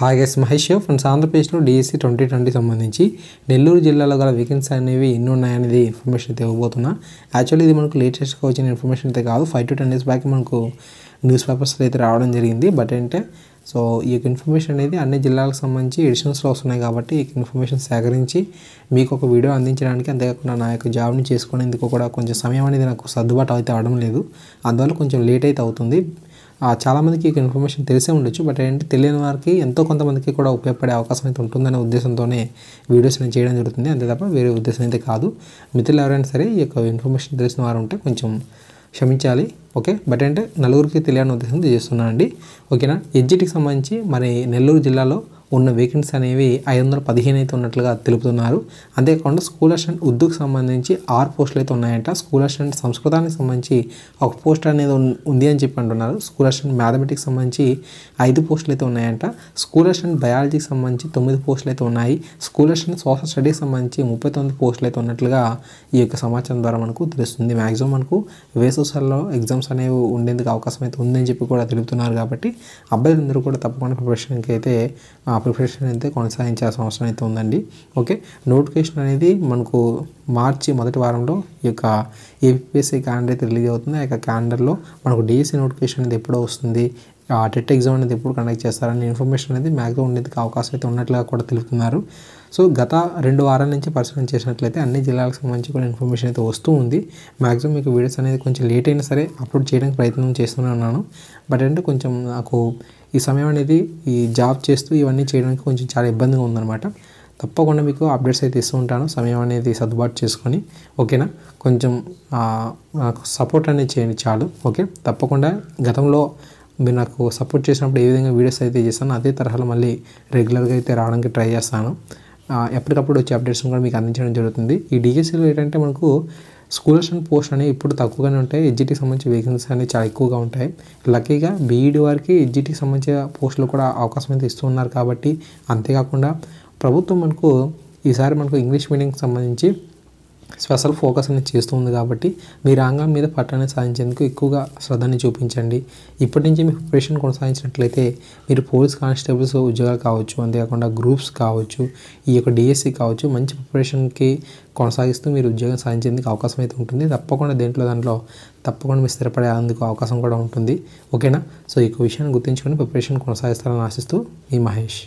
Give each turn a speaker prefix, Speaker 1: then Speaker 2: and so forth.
Speaker 1: Hi guys, Mahesh friends. ఆంధ్రప్రదేశ్లో DSC 2020 సంబంధించి నెల్లూరు జిల్లాలో గల వేకెన్సీ అనేవి ఎన్ని ఉన్నాయనేది ఇన్ఫర్మేషన్ అయితే ఇవ్వబోతున్నా. యాక్చువల్లీ ఇది మనకు లేటెస్ట్గా వచ్చిన ఇన్ఫర్మేషన్ అయితే కాదు. 5 to 10 days బ్యాక్ మనకు న్యూస్ పేపర్స్లో అయితే రావడం జరిగింది. బట్ ఏంటంటే ఈ యొక్క ఇన్ఫర్మేషన్ అనేది అన్ని జిల్లాలకు సంబంధించి ఎడిషన్స్లో వస్తున్నాయి కాబట్టి ఈ ఇన్ఫర్మేషన్ సేకరించి మీకు ఒక వీడియో అందించడానికి, అంతేకాకుండా నా యొక్క జాబ్ని చేసుకునేందుకు కూడా కొంచెం సమయం అనేది నాకు సర్దుబాటు అయితే అవడం లేదు. అందువల్ల కొంచెం లేట్ అయితే అవుతుంది. చాలామందికి ఈ ఇన్ఫర్మేషన్ తెలిసే ఉండొచ్చు. బట్ ఏంటంటే తెలియని వారికి ఎంతో కొంతమందికి కూడా ఉపయోగపడే అవకాశం అయితే ఉంటుందనే ఉద్దేశంతోనే వీడియోస్ నేను చేయడం జరుగుతుంది. అంతే తప్ప వేరే ఉద్దేశం అయితే కాదు. మిత్రులు ఎవరైనా సరే ఈ యొక్క ఇన్ఫర్మేషన్ తెలిసిన వారు ఉంటే కొంచెం క్షమించాలి, ఓకే. బట్ అంటే నలుగురికి తెలియని ఉద్దేశంతో చేస్తున్నాను అండి, ఓకేనా. ఎడ్జిటికి సంబంధించి మరి నెల్లూరు జిల్లాలో ఉన్న వేకెన్సీ అనేవి 515 అయితే ఉన్నట్లుగా తెలుపుతున్నారు. అంతేకాకుండా స్కూల్ అసిస్టెంట్ ఉర్దూకు సంబంధించి 6 పోస్టులు అయితే ఉన్నాయంట. స్కూల్ అసిస్టెంట్ సంస్కృతానికి సంబంధించి ఒక పోస్ట్ అనేది ఉంది అని చెప్పి అంటున్నారు. స్కూల్ అసిస్టెంట్ మ్యాథమెటిక్స్ సంబంధించి 5 పోస్టులు అయితే ఉన్నాయంట. స్కూల్ అసిస్టెంట్ బయాలజీకి సంబంధించి 9 పోస్టులు అయితే ఉన్నాయి. స్కూల్ అసిస్టెంట్ సోషల్ స్టడీకి సంబంధించి 39 పోస్టులు అయితే ఉన్నట్లుగా ఈ యొక్క సమాచారం ద్వారా మనకు తెలుస్తుంది. మ్యాక్సిమం మనకు వేసవిలో ఎగ్జామ్స్ అనేవి ఉండేందుకు అవకాశం అయితే ఉందని చెప్పి కూడా తెలుపుతున్నారు. కాబట్టి అబ్బాయిలందరూ కూడా తప్పకుండా ప్రిపరేషన్ అయితే కొనసాగించాల్సిన అవసరం అయితే ఉందండి, ఓకే. నోటిఫికేషన్ అనేది మనకు మార్చి మొదటి వారంలో ఈ యొక్క ఏపీఎస్సీ క్యాలెండర్ అయితే రిలీజ్ అవుతుంది. ఆ యొక్క క్యాలెండర్లో మనకు డిఎస్సీ నోటిఫికేషన్ అనేది ఎప్పుడో వస్తుంది, టెట్ ఎగ్జామ్ అనేది ఎప్పుడు కండక్ట్ చేస్తారనే ఇన్ఫర్మేషన్ అనేది మ్యాక్సిమం ఉండేందుకు అవకాశం అయితే ఉన్నట్లుగా కూడా తెలుపుతున్నారు. గత 2 వారాల నుంచి పరిశీలన చేసినట్లయితే అన్ని జిల్లాలకు సంబంధించి కూడా ఇన్ఫర్మేషన్ అయితే వస్తూ ఉంది. మ్యాక్సిమం మీకు వీడియోస్ అనేది కొంచెం లేట్ అయినా సరే అప్లోడ్ చేయడానికి ప్రయత్నం చేస్తూనే ఉన్నాను. బట్ అంటే కొంచెం నాకు ఈ సమయం అనేది ఈ జాబ్ చేస్తూ ఇవన్నీ చేయడానికి కొంచెం చాలా ఇబ్బందిగా ఉందన్నమాట. తప్పకుండా మీకు అప్డేట్స్ అయితే ఇస్తూ ఉంటాను, సమయం అనేది సర్దుబాటు చేసుకొని, ఓకేనా. కొంచెం నాకు సపోర్ట్ అనేది చేయండి చాలు, ఓకే. తప్పకుండా గతంలో మీరు నాకు సపోర్ట్ చేసినప్పుడు ఏ విధంగా వీడియోస్ అయితే చేస్తానో అదే తరహాలో మళ్ళీ రెగ్యులర్గా అయితే రావడానికి ట్రై చేస్తాను. ఎప్పటికప్పుడు వచ్చే అప్డేట్స్ని కూడా మీకు అందించడం జరుగుతుంది. ఈ డిఎస్సీలో ఏంటంటే మనకు స్కూల్ అసిస్టెంట్ పోస్ట్ అనేవి ఇప్పుడు తక్కువగానే ఉంటాయి. ఎడ్జిటీకి సంబంధించి వేకెన్సీ అనేవి చాలా ఎక్కువగా ఉంటాయి. లక్కీగా బీఈడీ వారికి ఎడ్జిటీకి సంబంధించిన పోస్టులు కూడా అవకాశం అయితే ఇస్తూ ఉన్నారు. కాబట్టి అంతేకాకుండా ప్రభుత్వం మనకు ఈసారి మనకు ఇంగ్లీష్ మీడియంకి సంబంధించి స్పెషల్ ఫోకస్ అనేది చేస్తుంది. కాబట్టి మీ రంగం మీద పట్టాన్ని సాధించేందుకు ఎక్కువగా శ్రద్ధని చూపించండి. ఇప్పటి నుంచి మీ ప్రిపరేషన్ కొనసాగించినట్లయితే మీరు పోలీస్ కానిస్టేబుల్స్ ఉద్యోగాలు కావచ్చు, అంతేకాకుండా గ్రూప్స్ కావచ్చు, ఈ యొక్క డిఎస్సి కావచ్చు, మంచి ప్రిపరేషన్కి కొనసాగిస్తూ మీరు ఉద్యోగం సాధించేందుకు అవకాశం అయితే ఉంటుంది. తప్పకుండా దాంట్లో తప్పకుండా మీరు స్థిరపడేందుకు అవకాశం కూడా ఉంటుంది, ఓకేనా. ఈ విషయాన్ని గుర్తుంచుకొని ప్రిపరేషన్ కొనసాగిస్తారని ఆశిస్తూ మీ మహేష్.